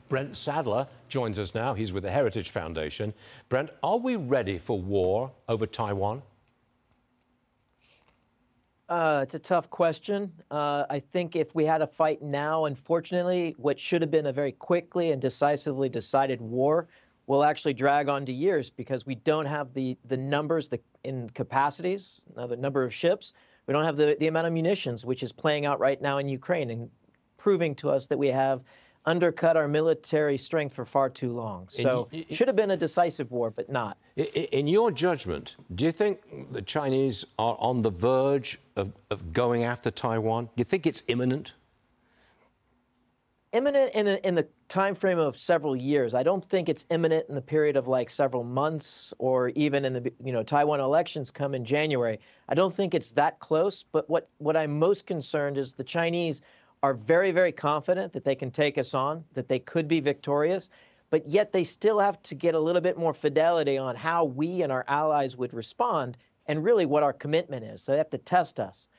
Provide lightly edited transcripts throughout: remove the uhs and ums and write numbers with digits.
Brent Sadler joins us now. He's with the Heritage Foundation. Brent, are we ready for war over Taiwan? It's a tough question. I think if we had a fight now, unfortunately, what should have been a very quickly and decisively decided war will actually drag on to years because we don't have the numbers in capacities, the number of ships. We don't have the amount of munitions, which is playing out right now in Ukraine and proving to us that we have undercut our military strength for far too long. So it should have been a decisive war, but not. In your judgment, do you think the Chinese are on the verge of going after Taiwan? Do you think it's imminent? Imminent in the time frame of several years. I don't think it's imminent in the period of like several months or even in the Taiwan elections come in January. I don't think it's that close. But what I'm most concerned is the Chinese are very, very confident that they can take us on, that they could be victorious, but yet they still have to get a little bit more fidelity on how we and our allies would respond and really what our commitment is. So they have to test us.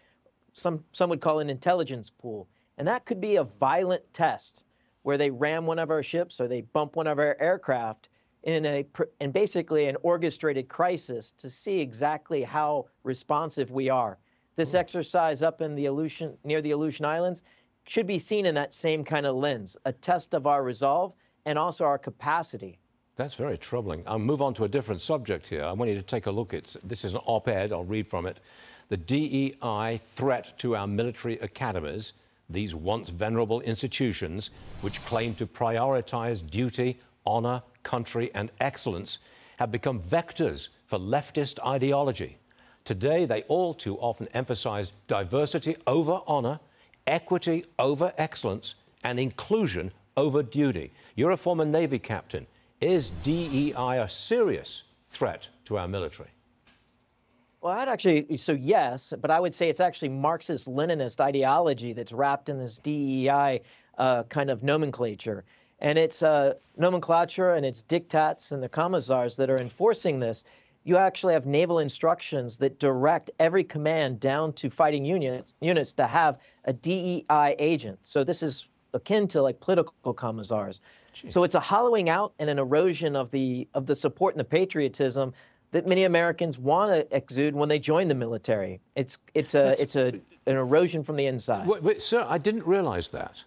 Some would call it an intelligence pool. And that could be a violent test where they ram one of our ships or they bump one of our aircraft in basically an orchestrated crisis to see exactly how responsive we are. This exercise up in near the Aleutian Islands should be seen in that same kind of lens, a test of our resolve and also our capacity. That's very troubling. I'll move on to a different subject here. I want you to take a look. This is an op-ed. I'll read from it. The DEI threat to our military academies, these once venerable institutions which claim to prioritize duty, honor, country, and excellence, have become vectors for leftist ideology. Today, they all too often emphasize diversity over honor, equity over excellence, and inclusion over duty. You're a former Navy captain. Is DEI a serious threat to our military? Well, yes, but I would say it's actually Marxist-Leninist ideology that's wrapped in this DEI kind of nomenclature. And it's nomenclature and it's diktats and the commissars that are enforcing this. You actually have naval instructions that direct every command down to fighting units to have a DEI agent. So this is akin to like political commissars. Jeez. So it's a hollowing out and an erosion of the support and the patriotism that many Americans want to exude when they join the military. It's an erosion from the inside. Wait, sir, I didn't realize that.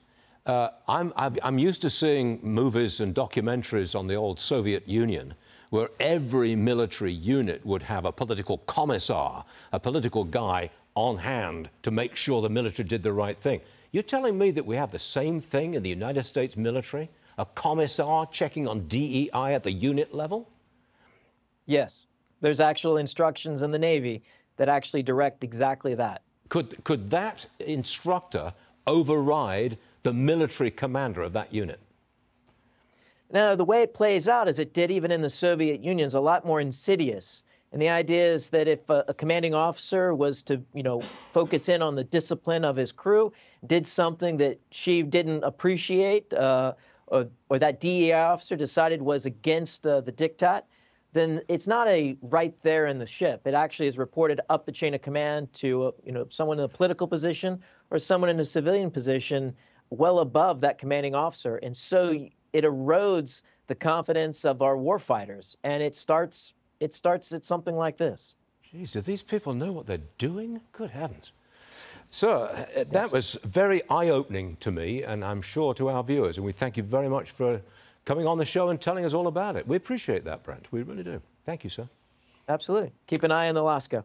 I'm used to seeing movies and documentaries on the old Soviet Union, where every military unit would have a political commissar, a political guy on hand to make sure the military did the right thing. You're telling me that we have the same thing in the United States military? A commissar checking on DEI at the unit level? Yes. There's actual instructions in the Navy that actually direct exactly that. Could that instructor override the military commander of that unit? Now, the way it plays out, as it did even in the Soviet Union, is a lot more insidious. And the idea is that if a commanding officer was to, focus in on the discipline of his crew, did something that she didn't appreciate, or that DEI officer decided was against the diktat, then it's not a right there in the ship. It actually is reported up the chain of command to, someone in a political position or someone in a civilian position well above that commanding officer. And so it erodes the confidence of our warfighters. And it starts at something like this. Jeez, do these people know what they're doing? Good heavens. Sir, that was very eye-opening to me, and I'm sure to our viewers. And we thank you very much for coming on the show and telling us all about it. We appreciate that, Brent. We really do. Thank you, sir. Absolutely. Keep an eye on Alaska.